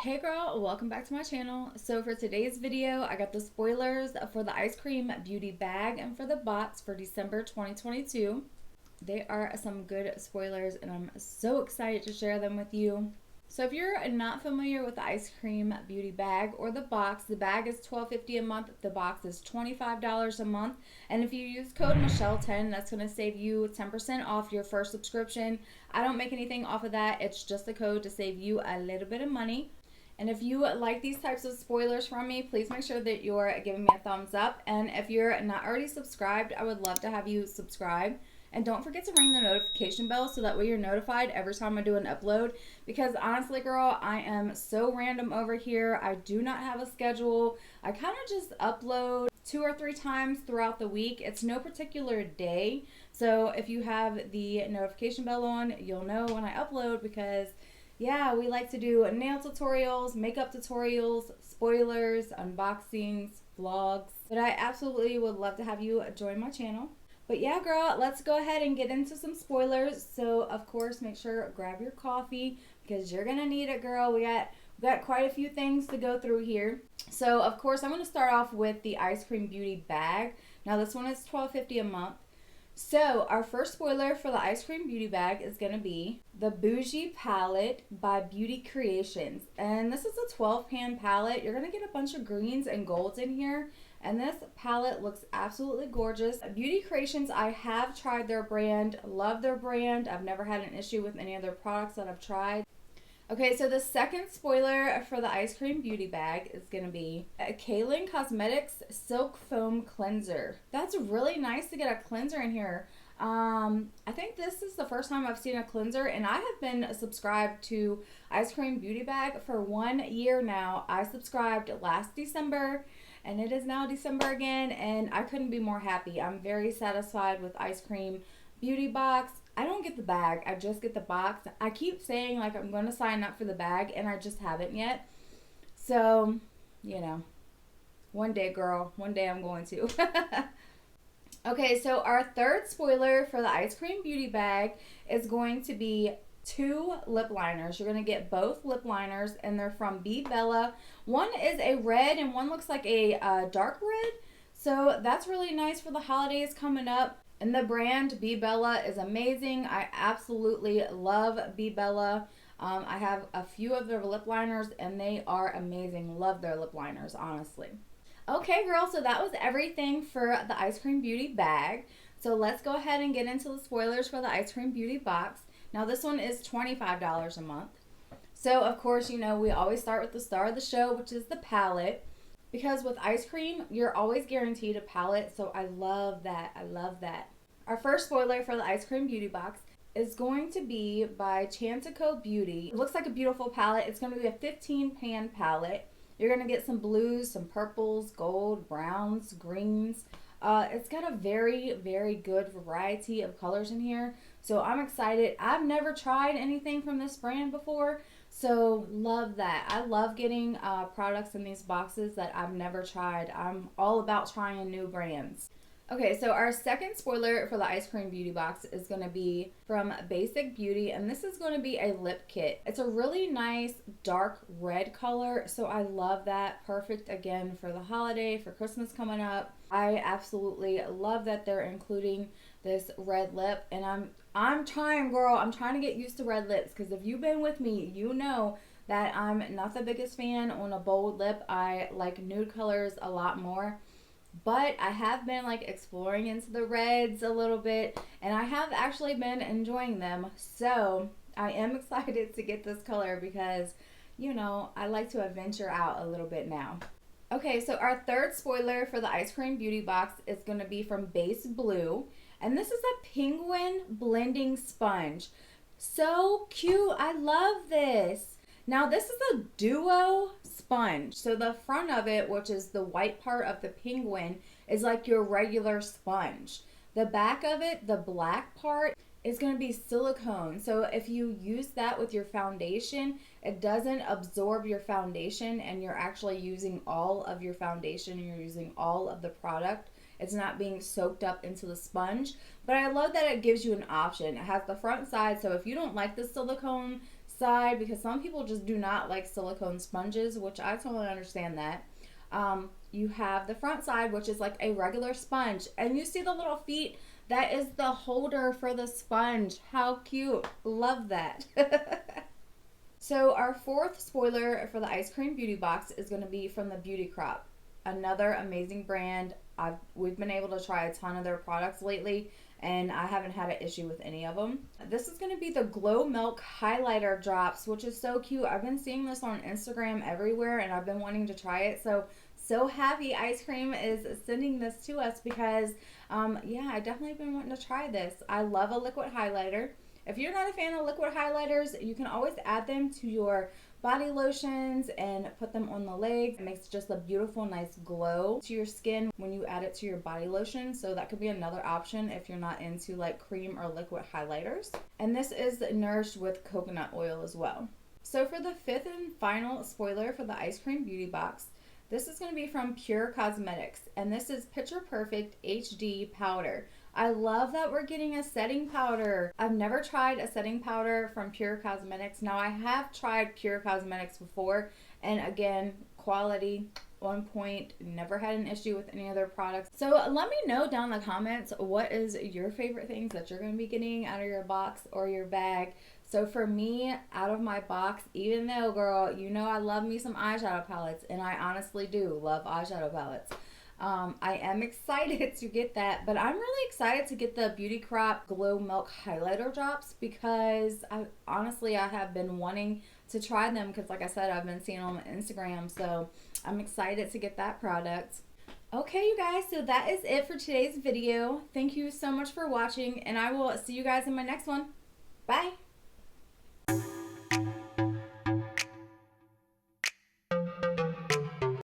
Hey girl, welcome back to my channel. So for today's video, I got the spoilers for the Ice Cream Beauty Bag and for the box for December 2022. They are some good spoilers and I'm so excited to share them with you. So if you're not familiar with the Ice Cream Beauty Bag or the bag is $12.50 a month, the box is $25 a month. And if you use code Michelle10, that's going to save you 10% off your first subscription. I don't make anything off of that. It's just a code to save you a little bit of money. And if you like these types of spoilers from me, please make sure that you're giving me a thumbs up. And if you're not already subscribed, I would love to have you subscribe. And don't forget to ring the notification bell so that way you're notified every time I do an upload. Because honestly, girl, I am so random over here. I do not have a schedule. I kind of just upload 2 or 3 times throughout the week. It's no particular day. So if you have the notification bell on, you'll know when I upload because yeah, we like to do nail tutorials, makeup tutorials, spoilers, unboxings, vlogs. But I absolutely would love to have you join my channel. But yeah, girl, let's go ahead and get into some spoilers. So, of course, make sure grab your coffee because you're going to need it, girl. We got quite a few things to go through here. So, of course, I'm going to start off with the Ice Cream Beauty Bag. Now, this one is $12.50 a month. So, our first spoiler for the Ice Cream Beauty Bag is going to be the Bougie Palette by Beauty Creations. And this is a 12-pan palette. You're going to get a bunch of greens and golds in here. And this palette looks absolutely gorgeous. Beauty Creations, I have tried their brand. Love their brand. I've never had an issue with any of their products that I've tried. Okay, so the second spoiler for the Ice Cream Beauty Bag is going to be a Kaylin Cosmetics Silk Foam Cleanser. That's really nice to get a cleanser in here. I think this is the first time I've seen a cleanser, and I have been subscribed to Ice Cream Beauty Bag for 1 year now. I subscribed last December, and it is now December again, and I couldn't be more happy. I'm very satisfied with Ice Cream Beauty Box. I don't get the bag, I just get the box. I keep saying like I'm going to sign up for the bag and I just haven't yet. So, you know, one day, girl, one day I'm going to. Okay, so our third spoiler for the Ice Cream Beauty Bag is going to be 2 lip liners. You're going to get both lip liners and they're from Be Bella. One is a red and one looks like a dark red. So that's really nice for the holidays coming up. And the brand Be Bella is amazing. I absolutely love Be Bella. I have a few of their lip liners and they are amazing. Love their lip liners, honestly. Okay, girl, so that was everything for the Ice Cream Beauty Bag. So let's go ahead and get into the spoilers for the Ice Cream Beauty Box. Now this one is $25 a month. So of course, you know, we always start with the star of the show, which is the palette. Because with ice cream, you're always guaranteed a palette, so I love that. I love that. Our first spoiler for the Ice Cream Beauty Box is going to be by Chantico Beauty. It looks like a beautiful palette. It's going to be a 15-pan palette. You're going to get some blues, some purples, gold, browns, greens. It's got a very, very good variety of colors in here, so I'm excited. I've never tried anything from this brand before. So love that. I love getting products in these boxes that I've never tried. I'm all about trying new brands. Okay, so our second spoiler for the Ice Cream Beauty Box is going to be from Basic Beauty, and this is going to be a lip kit. It's a really nice dark red color, so I love that. Perfect, again, for the holiday, for Christmas coming up. I absolutely love that they're including this red lip, and I'm trying, girl. I'm trying to get used to red lips because if you've been with me, you know that I'm not the biggest fan on a bold lip. I like nude colors a lot more. But I have been like exploring into the reds a little bit and I have actually been enjoying them. So I am excited to get this color because, you know, I like to adventure out a little bit now. Okay, so our third spoiler for the Ice Cream Beauty Box is going to be from Base Blue. And this is a penguin blending sponge. So cute. I love this. Now this is a duo sponge. So the front of it, which is the white part of the penguin, is like your regular sponge. The back of it, the black part, is going to be silicone. So if you use that with your foundation, it doesn't absorb your foundation and you're actually using all of your foundation and you're using all of the product. It's not being soaked up into the sponge. But I love that it gives you an option. It has the front side, so if you don't like the silicone side because some people just do not like silicone sponges, which I totally understand that. You have the front side, which is like a regular sponge, and you see the little feet. That is the holder for the sponge. How cute. Love that. So our fourth spoiler for the ice cream beauty box is going to be from the Beauty Crop, another amazing brand. We've been able to try a ton of their products lately, and I haven't had an issue with any of them. This is going to be the Glow Milk Highlighter Drops, which is so cute. I've been seeing this on Instagram everywhere, and I've been wanting to try it. So happy Ice Cream is sending this to us because, yeah, I definitely been wanting to try this. I love a liquid highlighter. If you're not a fan of liquid highlighters, you can always add them to your body lotions and put them on the legs. It makes just a beautiful, nice glow to your skin when you add it to your body lotion. So that could be another option if you're not into like cream or liquid highlighters. And this is nourished with coconut oil as well. So for the fifth and final spoiler for the Ice Cream Beauty Box, this is going to be from Pure Cosmetics, and this is Picture Perfect HD Powder. I love that we're getting a setting powder. I've never tried a setting powder from Pure Cosmetics. Now, I have tried Pure Cosmetics before, and again, quality on point, never had an issue with any other products. So let me know down in the comments what is your favorite things that you're going to be getting out of your box or your bag. So for me, out of my box, even though, girl, you know I love me some eyeshadow palettes, and I honestly do love eyeshadow palettes. I am excited to get that, but I'm really excited to get the Beauty Crop Glow Milk Highlighter Drops because honestly, I have been wanting to try them because like I said, I've been seeing them on Instagram, so I'm excited to get that product. Okay, you guys, so that is it for today's video. Thank you so much for watching, and I will see you guys in my next one. Bye!